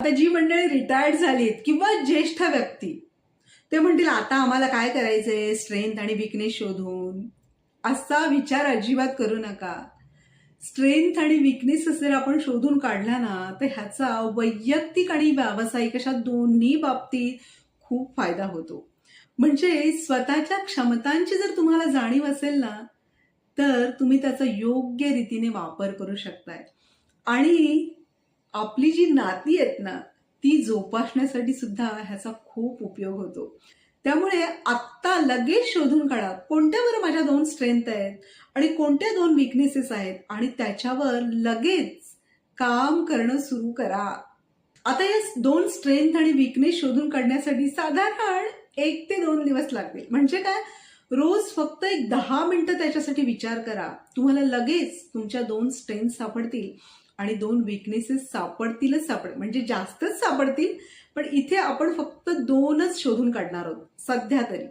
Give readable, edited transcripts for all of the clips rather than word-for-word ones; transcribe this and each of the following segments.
आता जी मंडळी रिटायर्ड झालीत किंवा ज्येष्ठ व्यक्ती, ते म्हणतील आता आम्हाला काय करायचंय, स्ट्रेंथ आणि विकनेस शोधून. असा विचार अजिबात करू नका. स्ट्रेंथ आणि विकनेस जर आपण शोधून काढला ना, तर ह्याचा वैयक्तिक आणि व्यावसायिक अशा दोन्ही बाबतीत खूप फायदा होतो. म्हणजे स्वतःच्या क्षमतांची जर तुम्हाला जाणीव असेल ना, तर तुम्ही त्याचा योग्य रीतीने वापर करू शकताय. आणि आपली जी नाती आहेत ना, ती जोपासण्यासाठी सुद्धा ह्याचा खूप उपयोग होतो. त्यामुळे आत्ता लगेच शोधून काढा, कोणत्या बरं माझ्या 2 स्ट्रेंथ आहेत आणि कोणत्या 2 वीकनेसेस आहेत आणि त्याच्यावर लगेच काम करणं सुरू करा. आता या 2 स्ट्रेंथ आणि वीकनेस शोधून काढण्यासाठी साधारण 1 ते 2 दिवस लागतील. म्हणजे काय, रोज फक्त एक 10 मिनिटं त्याच्यासाठी विचार करा. तुम्हाला लगेच तुमच्या 2 स्ट्रेंथ सापडतील आणि 2 वीकनेसेस सापडतीलच म्हणजे जास्तच सापडतील. पण इथे आपण फक्त 2च शोधून काढणार आहोत सध्या तरी.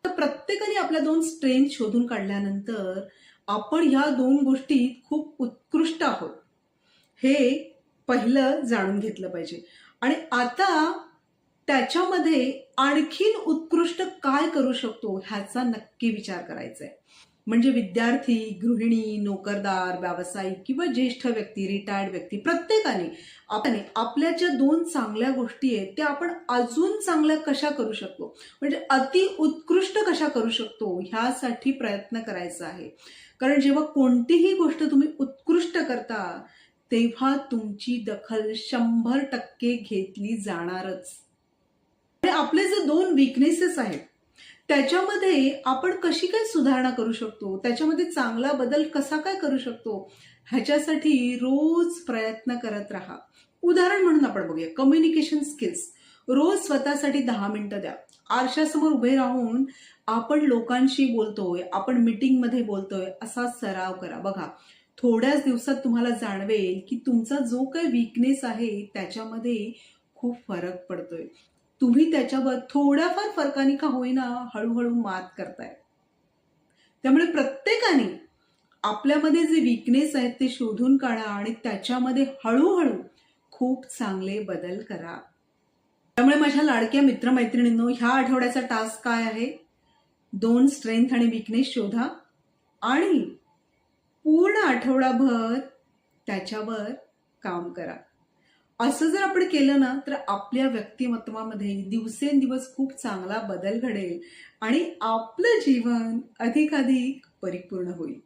तर प्रत्येकाने आपल्या 2 स्ट्रेंथ शोधून काढल्यानंतर आपण ह्या 2 गोष्टीत खूप उत्कृष्ट आहोत हे पहिलं जाणून घेतलं पाहिजे. आणि आता त्याच्यामध्ये आणखीन उत्कृष्ट काय करू शकतो ह्याचा नक्की विचार करायचा आहे. म्हणजे विद्यार्थी, गृहिणी, नोकरदार, व्यावसायिक किंवा ज्येष्ठ व्यक्ती, रिटायर्ड व्यक्ती, प्रत्येकाने आपण आपल्या ज्या 2 चांगल्या गोष्टी आहेत त्या आपण अजून चांगल्या कशा करू शकतो, म्हणजे अति उत्कृष्ट कशा करू शकतो ह्यासाठी प्रयत्न करायचा आहे. कारण जेव्हा कोणतीही गोष्ट तुम्ही उत्कृष्ट करता तेव्हा तुमची दखल 100% घेतली जाणारच. आणि आपले जे 2 वीकनेसेस आहेत त्याच्यामध्ये आपण कशी काय सुधारणा करू शकतो, त्याच्यामध्ये चांगला बदल कसा काय करू शकतो, ह्याच्यासाठी रोज प्रयत्न करत राहा. उदाहरण म्हणून आपण बघूया कम्युनिकेशन स्किल्स. रोज स्वतःसाठी 10 मिनिटं द्या. आरशासमोर उभे राहून आपण लोकांशी बोलतोय, आपण मीटिंगमध्ये बोलतोय असा सराव करा. बघा, थोड्याच दिवसात तुम्हाला जाणवेल की तुमचा जो काही वीकनेस आहे त्याच्यामध्ये खूप फरक पडतोय. तुम्ही त्याच्यावर थोड्याफार फरकाने का होईना हळूहळू मात करताय. त्यामुळे प्रत्येकाने आपल्यामध्ये जे वीकनेस आहेत ते शोधून काढा आणि त्याच्यामध्ये हळूहळू खूप चांगले बदल करा. त्यामुळे माझ्या लाडक्या मित्रमैत्रिणींनो, ह्या आठवड्याचा टास्क काय आहे, 2 स्ट्रेंथ आणि वीकनेस शोधा आणि पूर्ण आठवडाभर त्याच्यावर काम करा. असं जर आपण केलं ना तर आपल्या व्यक्तिमत्वामध्ये दिवसेंदिवस खूप चांगला बदल घडेल आणि आपलं जीवन अधिकाधिक परिपूर्ण होईल.